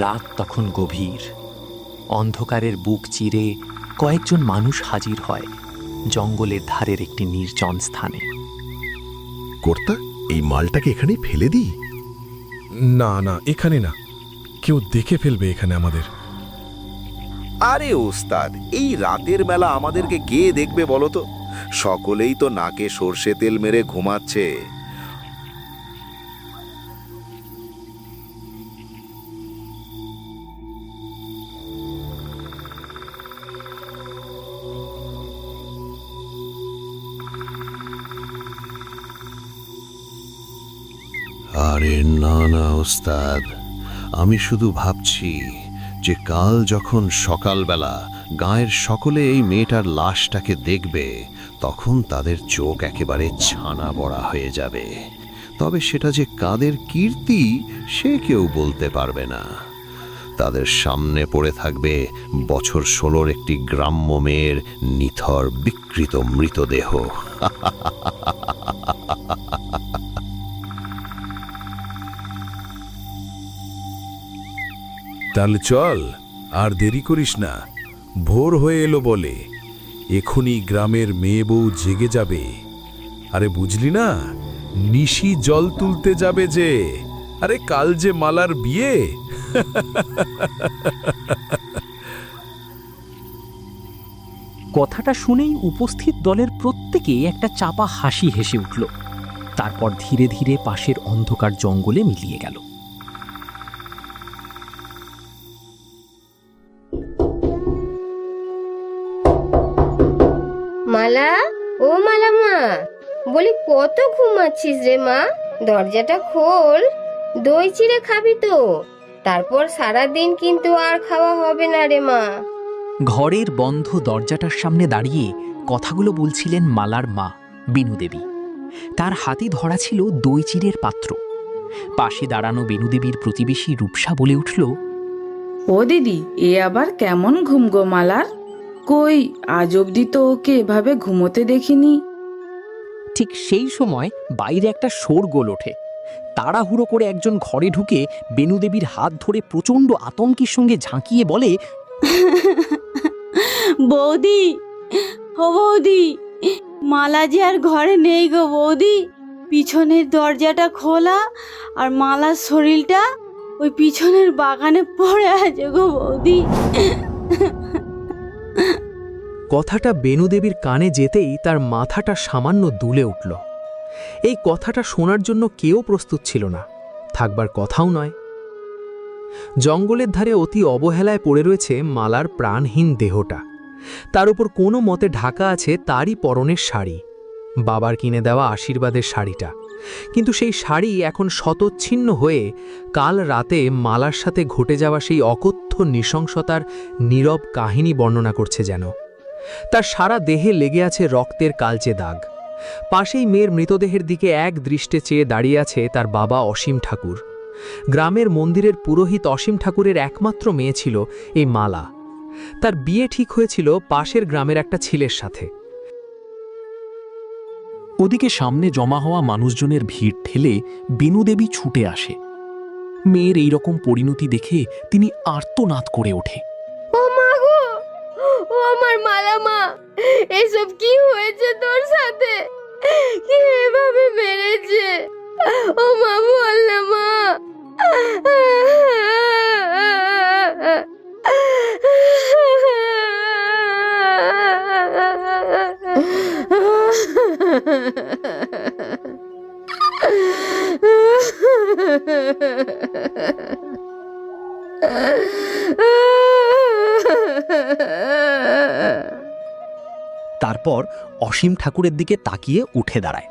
রাত তখন গভীর। অন্ধকারের বুক চিরে কয়েকজন মানুষ হাজির হয় জঙ্গলের ধারের একটি নির্জন স্থানে। কর্তা, এই মালটাকে এখানেই ফেলে দিই? না না, এখানে না, কেউ দেখে ফেলবে এখানে আমাদের। আরে ওস্তাদ, এই রাতের বেলা আমাদেরকে কে দেখবে বলো তো? সকলেই তো নাকে সর্ষে তেল মেরে ঘুমাচ্ছে। আরে না না ওস্তাদ, আমি শুধু ভাবছি যে কাল যখন সকালবেলা গাঁয়ের সকলে এই মেয়েটার লাশটাকে দেখবে, তখন তাদের চোখ একেবারে ছানা বড়া হয়ে যাবে। তবে সেটা যে কাদের কীর্তি সে কেউ বলতে পারবে না। তাদের সামনে পড়ে থাকবে বছর 16 একটি গ্রাম্য মেয়ের নিথর বিকৃত মৃতদেহ। তাহলে চল, আর দেরি করিস না। ভোর হয়ে এলো বলে এখনই গ্রামের মেয়ে বউ জেগে যাবে। আরে বুঝলি না, নিশি জল তুলতে যাবে যে। আরে কাল যে মালার বিয়ে। কথাটা শুনেই উপস্থিত দলের প্রত্যেকে একটা চাপা হাসি হেসে উঠল। তারপর ধীরে ধীরে পাশের অন্ধকার জঙ্গলে মিলিয়ে গেল। মালা, ও মালা মা, বলি কত ঘুমাচ্ছিস রে মা? দরজাটা খোল, দই চিড়ে খাবি তো। তারপর সারাদিন কিন্তু আর খাওয়া হবে না রে মা। ঘরের বন্ধ দরজাটার সামনে দাঁড়িয়ে কথাগুলো বলছিলেন মালার মা বিনুদেবী। তার হাতে ধরা ছিল দই চিড়ের পাত্র। পাশে দাঁড়ানো বেনুদেবীর প্রতিবেশী রূপসা বলে উঠল, ও দিদি, এ আবার কেমন ঘুম গো মালার? কই, আজ অবধি তো ওকে এভাবে ঘুমোতে দেখিনি। ঠিক সেই সময় বাইরে একটা শোরগোল ওঠে। তাড়াহুড়ো করে একজন ঘরে ঢুকে বেনুদেবীর হাত ধরে প্রচণ্ড আতঙ্কের সঙ্গে ঝাঁকিয়ে বলে, বৌদি, ও বৌদি, মালা যে আর ঘরে নেই গো বৌদি। পিছনের দরজাটা খোলা আর মালার শরীরটা ওই পিছনের বাগানে পড়ে আছে গো বৌদি। কথাটা বেনুদেবীর কানে যেতেই তার মাথাটা সামান্য দুলে উঠল। এই কথাটা শোনার জন্য কেউ প্রস্তুত ছিল না, থাকবার কথাও নয়। জঙ্গলের ধারে অতি অবহেলায় পড়ে রয়েছে মালার প্রাণহীন দেহটা। তার উপর কোনো মতে ঢাকা আছে তারই পরনের শাড়ি, বাবার কিনে দেওয়া আশীর্বাদের শাড়িটা। কিন্তু সেই শাড়ি এখন শতচ্ছিন্ন হয়ে কাল রাতে মালার সাথে ঘটে যাওয়া সেই অকথ্য নৃশংসতার নীরব কাহিনী বর্ণনা করছে যেন। তার সারা দেহে লেগে আছে রক্তের কালচে দাগ। পাশেই মেয়ের মৃতদেহের দিকে এক দৃষ্টে চেয়ে দাঁড়িয়ে আছে তার বাবা অসীম ঠাকুর। গ্রামের মন্দিরের পুরোহিত অসীম ঠাকুরের একমাত্র মেয়ে ছিল এই মালা। তার বিয়ে ঠিক হয়েছিল পাশের গ্রামের একটা ছেলের সাথে। ওদিকে সামনে জমা হওয়া মানুষজনের ভিড় ঠেলে বেনুদেবী ছুটে আসে। মেয়ের এইরকম পরিণতি দেখে তিনি আর্তনাদ করে ওঠে, ও মা গো, ও আমার মালা মা, এসব কি হয়েছে তোর সাথে? কি এভাবে মেরেছে? ও মা, বল না মা। তারপর অসীম ঠাকুরের দিকে তাকিয়ে উঠে দাঁড়ায়।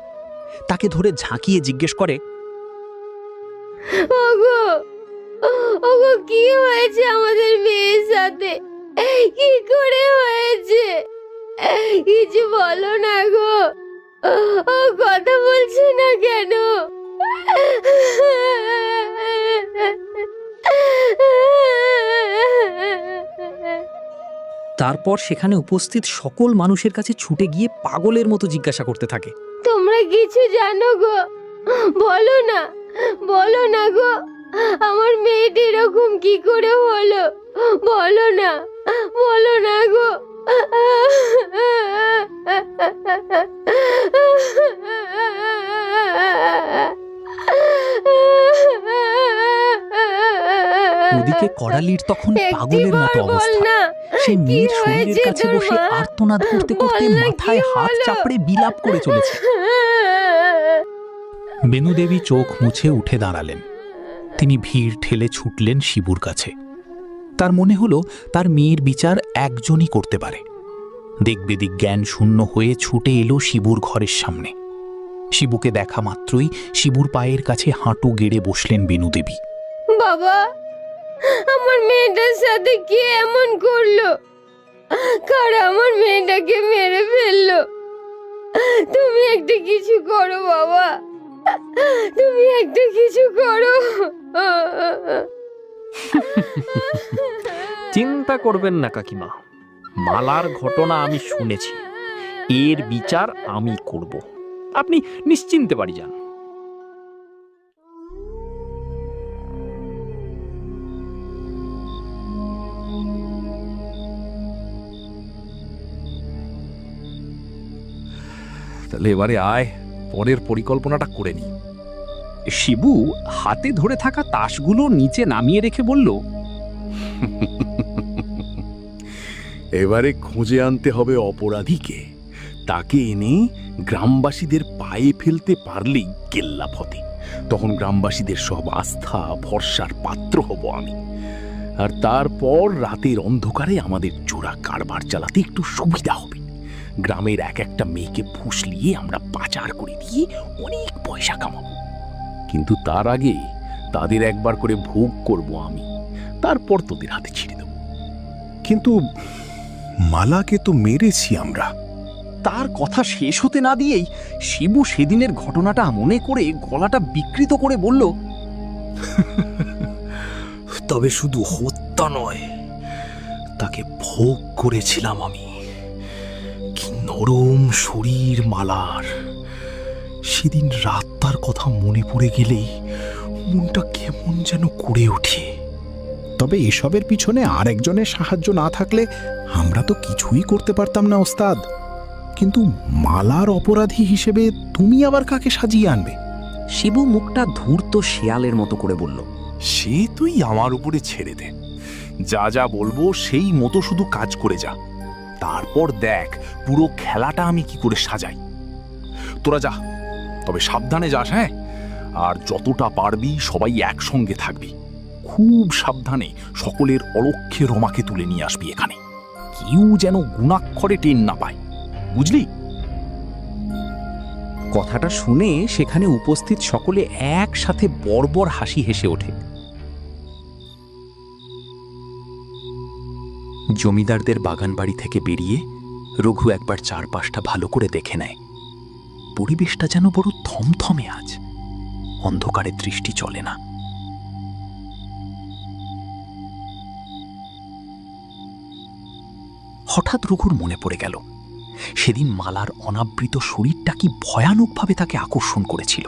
তাকে ধরে ঝাঁকিয়ে জিজ্ঞেস করে, ওগো, ওগো, কি হয়েছে আমাদের মেয়ের সাথে? কি করে হয়েছে? কিছু বলো না গো, ও কথা বলছে না কেন? তারপর সেখানে উপস্থিত সকল মানুষের কাছে ছুটে গিয়ে পাগলের মতো জিজ্ঞাসা করতে থাকে, তোমরা কিছু জানো গো? বলো না, বলো না গো, আমার মেয়েটা এরকম কি করে হলো? বলো না, বলো না গো। ওদিকে করালির তখন পাগলের মতো একটিবার বল অবস্থা। না, সে কি মেয়ের শরীরের হয়েছে কাছে তোর বসে মা? আর্তনাদ করতে করতে বল না, মাথায় কি হাত হলো? চাপড়ে বিলাপ করে চলেছে। বেনুদেবী চোখ মুছে উঠে দাঁড়ালেন। তিনি ভিড় ঠেলে ছুটলেন শিবুর কাছে। তার মনে হলো তার মেয়ের বিচার একজনই করতে পারে। দিকবেদিক জ্ঞান শূন্য হয়ে ছুটে এলো শিবুর ঘরের সামনে। শিবুকে দেখা মাত্রই শিবুর পায়ের কাছে হাঁটু গেড়ে বসলেন বেনুদেবী। বাবা, আমার মেয়েটার সাথে কি এমন করলো? কারা আমার মেয়েটাকে মেরে ফেললো? তুমি একটা কিছু করো বাবা, তুমি একটা কিছু করো। চিন্তা করবেন না কাকিমা, মালার ঘটনা আমি শুনেছি, এর বিচার আমি করব। আপনি নিশ্চিন্তে বাড়ি যান। তাহলে এবারে আয়, পরের পরিকল্পনাটা করে নি। শিবু হাতে ধরে থাকা তাসগুলো নিচে নামিয়ে রেখে বলল, এবারে খুঁজে আনতে হবে অপরাধীকে। তাকে এনে গ্রামবাসীদের পায়ে ফেলতে পারলেই কেল্লা ফতে। তখন গ্রামবাসীদের সব আস্থা ভরসার পাত্র হব আমি। আর তারপর রাতের অন্ধকারে আমাদের জোড়া কারবার চালাতে একটু সুবিধা হবে। গ্রামের এক একটা মেয়েকে ফুসলিয়ে আমরা পাচার করে দিয়ে অনেক পয়সা কামাবো। কিন্তু তার আগে তাদের একবার করে ভোগ করব আমি, তারপর তোদের হাতে ছেড়ে দেব। কিন্তু মালাকে তো মেরেছি আমরা। তার কথা শেষ হতে না দিয়েই শিবু সেদিনের ঘটনাটা মনে করে গলাটা বিকৃত করে বলল, তবে শুধু হত্যা নয়, তাকে ভোগ করেছিলাম আমি। কি নরম শরীর মালার! সেদিন রাতটার কথা মনে পড়ে গেলেই মনটা কেমন যেন করে ওঠে। তবে এসবের পিছনে আরেকজনের সাহায্য না থাকলে আমরা তো কিছুই করতে পারতাম না ওস্তাদ। কিন্তু মালার অপরাধী হিসেবে তুমি আবার কাকে সাজিয়ে আনবে? শিবু মুখটা ধূর্ত শেয়ালের মতো করে বলল, সে তুই আমার উপরে ছেড়ে দে। যা যা বলবো সেই মতো শুধু কাজ করে যা, তারপর দেখ পুরো খেলাটা আমি কি করে সাজাই। তোরা যা, তবে সাবধানে যাস। হ্যাঁ, আর যতটা পারবি সবাই একসঙ্গে থাকবি। খুব সাবধানে সকলের অলক্ষ্যে রমাকে তুলে নিয়ে আসবি এখানে। কেউ যেন গুণাক্ষরে টেন না পায়, বুঝলি? কথাটা শুনে সেখানে উপস্থিত সকলে একসাথে বর্বর হাসি হেসে ওঠে। জমিদারদের বাগানবাড়ি থেকে বেরিয়ে রঘু একবার চারপাশটা ভালো করে দেখে নেয়। পরিবেশটা যেন বড় থমথমে আজ, অন্ধকারে দৃষ্টি চলে না। হঠাৎ রঘুর মনে পড়ে গেল সেদিন মালার অনাবৃত শরীরটা কি ভয়ানকভাবে তাকে আকর্ষণ করেছিল।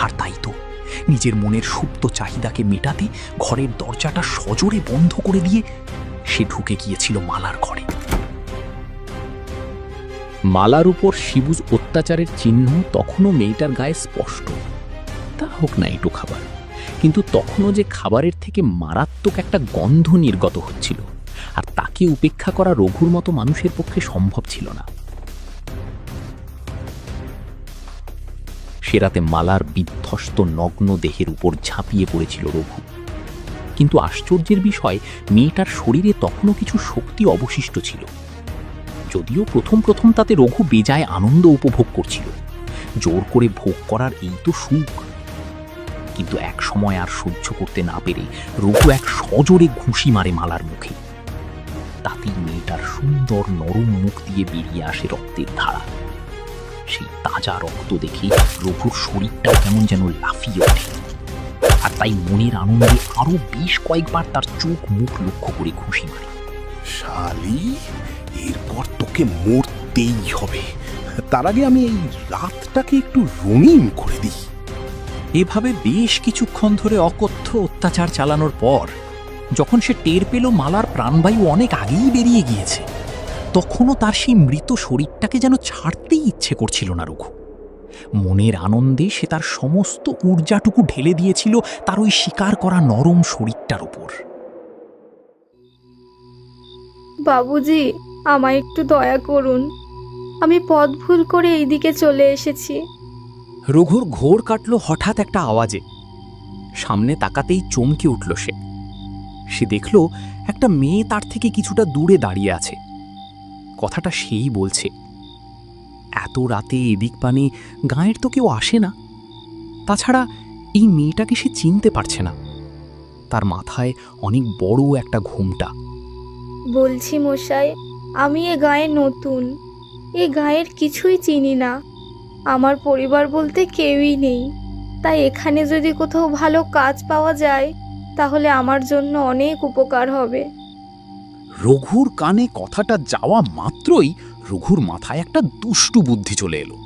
আর তাই তো নিজের মনের সুপ্ত চাহিদাকে মেটাতে ঘরের দরজাটা সজোরে বন্ধ করে দিয়ে সে ঢুকে গিয়েছিল মালার ঘরে। মালার উপর শিবুজ অত্যাচারের চিহ্ন তখনও মেয়েটার গায়ে স্পষ্ট। তা হোক না একটু খাবার, কিন্তু তখনও যে খাবারের থেকে মারাত্মক একটা গন্ধ নির্গত হচ্ছিল, আর তাকে উপেক্ষা করা রঘুর মতো মানুষের পক্ষে সম্ভব ছিল না। সে রাতে মালার বিধ্বস্ত নগ্ন দেহের উপর ঝাঁপিয়ে পড়েছিল রঘু। কিন্তু আশ্চর্যের বিষয়, মেয়েটার শরীরে তখনও কিছু শক্তি অবশিষ্ট ছিল। যদিও প্রথম প্রথম তাতে রঘু বেজায় আনন্দ উপভোগ করছিল। জোর করে ভোগ করার এই তো সুখ। কিন্তু এক সময় আর সহ্য করতে না পেরে রঘু এক সজোরে ঘুষি মারে মালার মুখে। তাতেই মেয়েটার সুন্দর নরম মুখ দিয়ে বেরিয়ে আসে রক্তের ধারা। সেই তাজা রক্ত দেখে রঘুর শরীরটা কেমন যেন লাফিয়ে ওঠে, আর তাই মনের আনন্দে আরো বেশ কয়েকবার তার চোখ মুখ লক্ষ্য করে ঘুষি মারে। শালি, এরপর তোকে মরতেই হবে। তার আগে আমি এই রাতটাকে একটু রঙিন করে দিই। এভাবে বেশ কিছুক্ষণ ধরে অকথ্য অত্যাচার চালানোর পর যখন সে টের পেল মালার প্রাণবায়ু অনেক আগেই বেরিয়ে গিয়েছে, তখনও তার সেই মৃত শরীরটাকে যেন ছাড়তেই ইচ্ছে করছিল না রঘু। মনের আনন্দে সে তার সমস্ত ঊর্জাটুকু ঢেলে দিয়েছিল তার ওই শিকার করা নরম শরীরটার উপর। বাবুজি, আমায় একটু দয়া করুন, আমি পথ ভুল করে এইদিকে চলে এসেছি। রঘুর ঘোর কাটল হঠাৎ একটা আওয়াজে। সামনে তাকাতেই চমকে উঠল সে। সে দেখল একটা মেয়ে তার থেকে কিছুটা দূরে দাঁড়িয়ে আছে। কথাটা সেই বলছে। এত রাতে এদিক পানে গাঁয়ের তো কেউ আসে না। তাছাড়া এই মেয়েটাকে সে চিনতে পারছে না। তার মাথায় অনেক বড় একটা ঘোমটা। বলছি মশাই, আমি এ গায়ে নতুন, এ গায়ের কিছুই চিনি না। আমার পরিবার বলতে কেউই নেই। তাই এখানে যদি কোথাও ভালো কাজ পাওয়া যায় তাহলে আমার জন্য অনেক উপকার হবে। রঘুর কানে কথাটা যাওয়া মাত্রই রঘুর মাথায় একটা দুষ্টু বুদ্ধি চলে এলো।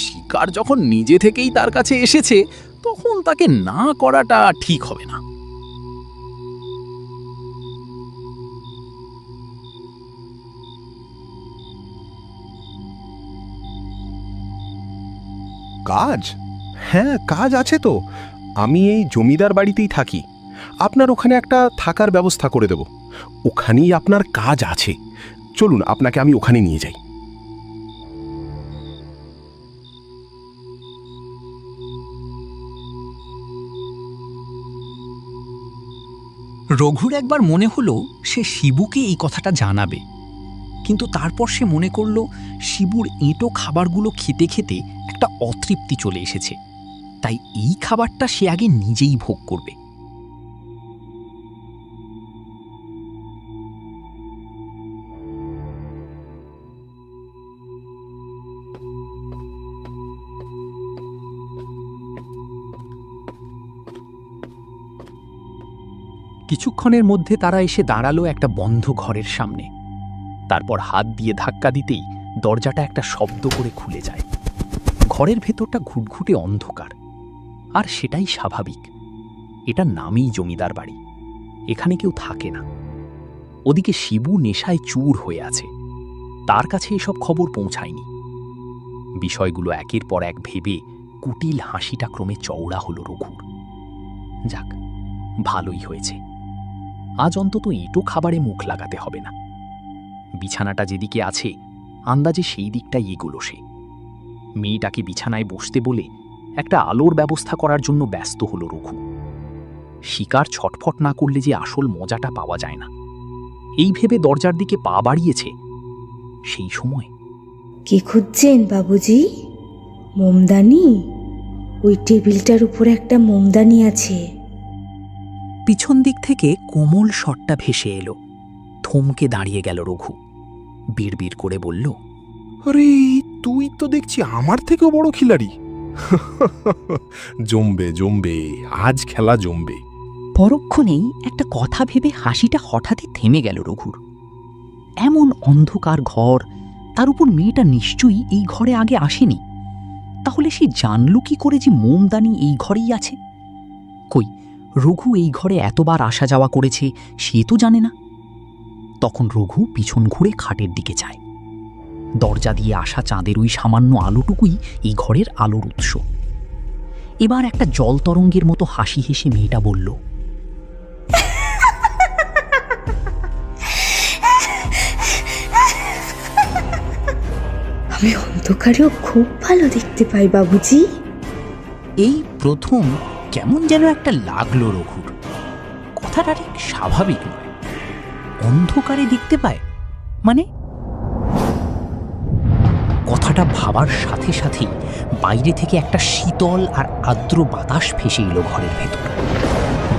শিকার যখন নিজে থেকেই তার কাছে এসেছে, তখন তাকে না করাটা ঠিক হবে না। কাজ? হ্যাঁ, কাজ আছে তো। আমি এই জমিদার বাড়িতেই থাকি। আপনার ওখানে একটা থাকার ব্যবস্থা করে দেব। ওখানেই আপনার কাজ আছে। চলুন, আপনাকে আমি ওখানে নিয়ে যাই। রঘুর একবার মনে হলো সে শিবুকে এই কথাটা জানাবে, কিন্তু তারপর সে মনে করল শিবুর এঁটো খাবারগুলো খেতে খেতে একটা অতৃপ্তি চলে এসেছে, তাই এই খাবারটা সে আগে নিজেই ভোগ করবে। কিছুক্ষণের মধ্যে তারা এসে দাঁড়ালো একটা বন্ধ ঘরের সামনে। তারপর হাত দিয়ে ধাক্কা দিতেই দরজাটা একটা শব্দ করে খুলে যায়। ঘরের ভেতরটা ঘুটঘুটে অন্ধকার, আর সেটাই স্বাভাবিক। এটা নামেই জমিদার বাড়ি, এখানে কেউ থাকে না। ওদিকে শিবু নেশায় চুর হয়ে আছে, তার কাছে এসব খবর পৌঁছায়নি। বিষয়গুলো একের পর এক ভেবে কুটিল হাসিটা ক্রমে চওড়া হলো রঘুর। যাক, ভালোই হয়েছে, আজ অন্তত এঁটো খাবারে মুখ লাগাতে হবে না। বিছানাটা যেদিকে আছে আন্দাজে সেই দিকটাই এগোলো সে। মেয়েটাকে বিছানায় বসতে বলে একটা আলোর ব্যবস্থা করার জন্য ব্যস্ত হলো রঘু। শিকার ছটফট না করলে যে আসল মজাটা পাওয়া যায় না, এই ভেবে দরজার দিকে পা বাড়িয়েছে। সেই সময়, কি খুঁজছেন বাবুজি? মোমদানি? ওই টেবিলটার উপরে একটা মোমদানি আছে। পিছন দিক থেকে কোমল শটটা ভেসে এলো। থমকে দাঁড়িয়ে গেল রঘু। বিড়বিড় করে বলল, আরে, তুই তো দেখছি আমার থেকেও বড় খিলাড়ি। জমবে জমবে, আজ খেলা জমবে। পরক্ষণেই একটা কথা ভেবে হাসিটা হঠাৎই থেমে গেল রঘুর। এমন অন্ধকার ঘর, তার উপর মেয়েটা নিশ্চয়ই এই ঘরে আগে আসেনি। তাহলে সে জানল কি করে যে মোমদানি এই ঘরেই আছে? কই, রঘু এই ঘরে এতবার আসা যাওয়া করেছে সে তো জানে না। তখন রঘু পিছন ঘুরে খাটের দিকে যায়। দরজা দিয়ে আসা চাঁদের ওই সামান্য আলোটুকুই এই ঘরের আলোর উৎস। এবার একটা জল তরঙ্গের মতো হাসি হেসে মেয়েটা বলল, আমি অন্ধকারেও খুব ভালো দেখতে পাই বাবুজি। এই প্রথম কেমন যেন একটা লাগলো রঘুর। কথাটা ঠিক স্বাভাবিক নয়। অন্ধকারে দেখতে পায় মানে? কথাটা ভাবার সাথে সাথেই বাইরে থেকে একটা শীতল আর আর্দ্র বাতাস ভেসে এলো ঘরের ভেতর।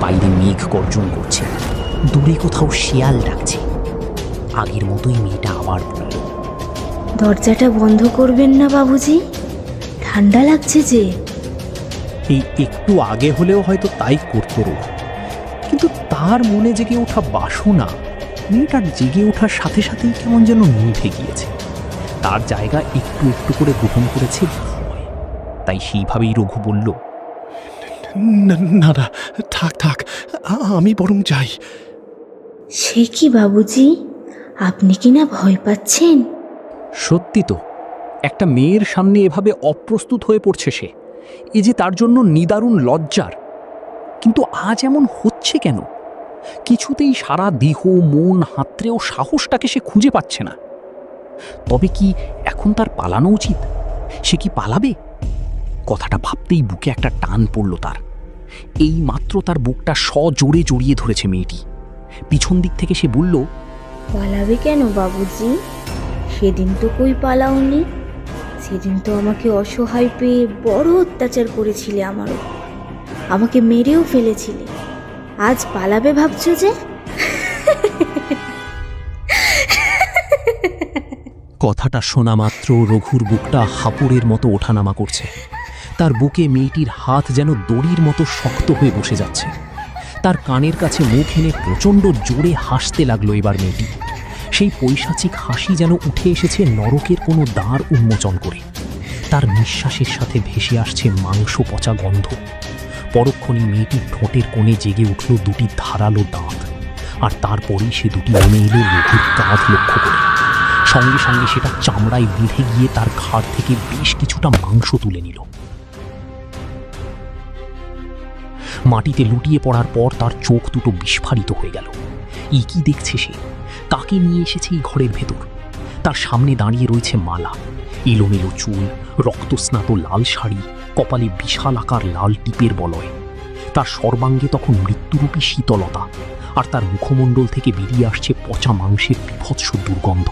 বাইরে মেঘ গর্জন করছে, দূরে কোথাও শিয়াল ডাকছে। আগের মতোই মেয়েটা আবার বলল, দরজাটা বন্ধ করবেন না বাবুজি, ঠান্ডা লাগছে যে। এই একটু আগে হলেও হয়তো তাই করতো রঘু, কিন্তু তার মনে জেগে ওঠা বাসনা মেয়েটার জেগে ওঠার সাথে সাথেই কেমন যেন নিভে গিয়েছে। তার জায়গা একটু একটু করে গ্রহণ করেছে ভয়। তাই সেইভাবেই রঘু বলল, না না, থাক থাক, আমি বরং যাই। সে কি বাবুজি, আপনি কি না ভয় পাচ্ছেন? সত্যি তো, একটা মেয়ের সামনে এভাবে অপ্রস্তুত হয়ে পড়ছে সে, এ যে তার জন্য নিদারুণ লজ্জার। কিন্তু আজ এমন হচ্ছে কেন? কিছুতেই সারা দেহ মন হাতড়েও সাহসটাকে সে খুঁজে পাচ্ছে না। তবে কি এখন তার পালানো উচিত? সে কি পালাবে? কথাটা ভাবতেই বুকে একটা টান পড়ল তার। এই মাত্র তার বুকটা সজোরে জড়িয়ে ধরেছে মেয়েটি। পিছন দিক থেকে সে বলল, পালাবে কেন বাবুজি? সেদিন তো কই পালাওনি। সেদিন তো আমাকে অসহায় পেয়ে বড় অত্যাচার করেছিলে আমারও, আমাকে মেরেও ফেলেছিলে। আজ পালাবে ভাবছো যে? কথাটা শোনা মাত্র রঘুর বুকটা হাপুড়ের মতো ওঠানামা করছে। তার বুকে মেয়েটির হাত যেন দড়ির মতো শক্ত হয়ে বসে যাচ্ছে। তার কানের কাছে মুখ এনে প্রচণ্ড জোরে হাসতে লাগলো এবার মেয়েটি। সেই পৈশাচিক হাসি যেন উঠে এসেছে নরকের কোনো দ্বার উন্মোচন করে। তার নিঃশ্বাসের সাথে ভেসে আসছে মাংস পচা গন্ধ। পরক্ষণেই মেয়েটির ঠোঁটের কোণে জেগে উঠল দুটি ধারালো দাঁত, আর তারপরেই সে দুটি নেমে এলো রঘুর কাঁধ লক্ষ্য করে। সঙ্গে সঙ্গে সেটা চামড়ায় বেঁধে গিয়ে তার ঘাড় থেকে বেশ কিছুটা মাংস তুলে নিল। মাটিতে লুটিয়ে পড়ার পর তার চোখ দুটো বিস্ফারিত হয়ে গেল। কি দেখছে সে? কাকে নিয়ে এসেছে এই ঘরের ভেতর? তার সামনে দাঁড়িয়ে রয়েছে মালা। এলোমেলো চুল, রক্তস্নাত লাল শাড়ি, কপালে বিশাল আকার লাল টিপের বলয়। তার সর্বাঙ্গে তখন মৃত্যুরূপী শীতলতা, আর তার মুখমণ্ডল থেকে বেরিয়ে আসছে পচা মাংসের বিভৎস দুর্গন্ধ।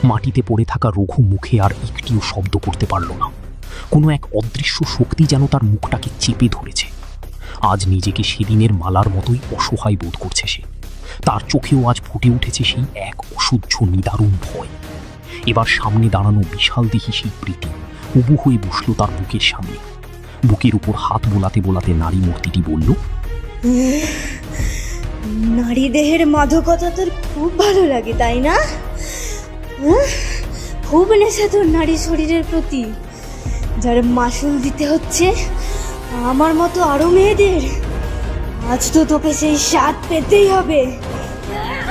মাটিতে পড়ে থাকা রঘু মুখে আর একটিও শব্দ করতে পারল না। কোনো এক অদৃশ্য শক্তি যেন তার মুখটাকে চেপে ধরেছে। আজ নিজেকে সেদিনের মালার মতোই অসহায় বোধ করছে সে। তার চোখেও আজ ফুটে উঠেছে সেই এক অসহ্য নিদারুণ ভয়। এবার সামনে দাঁড়ানো বিশাল দেহি সেই প্রীতি উবু হয়ে বসল তার বুকের সামনে। বুকের উপর হাত বোলাতে বোলাতে নারী মূর্তিটি বলল, নারী দেহের মাদকতা তোর খুব ভালো লাগে, তাই না? খুব নেশা তোর নারী শরীরের প্রতি, যার মাসুল দিতে হচ্ছে আমার মতো আরো মেয়েদের। আজ তো তোকে সেই স্বাদ পেতেই হবে।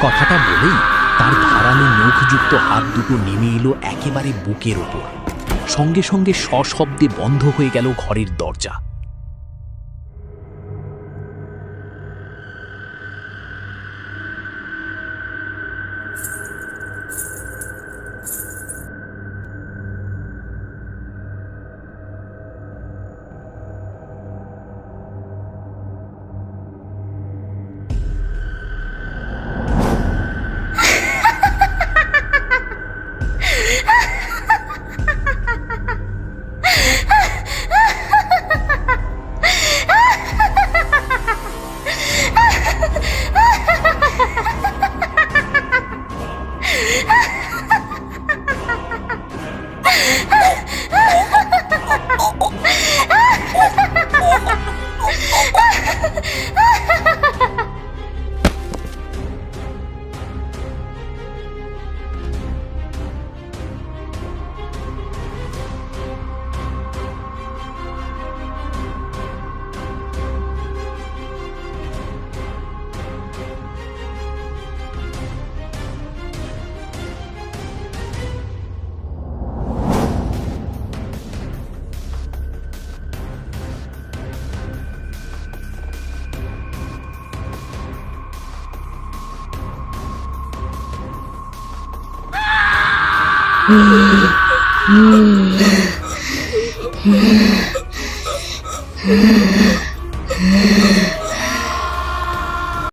কথাটা বলেই তার ধারালো নখযুক্ত হাত দুটো নেমে এলো একেবারে বুকের ওপর। সঙ্গে সঙ্গে সশব্দে বন্ধ হয়ে গেল ঘরের দরজা।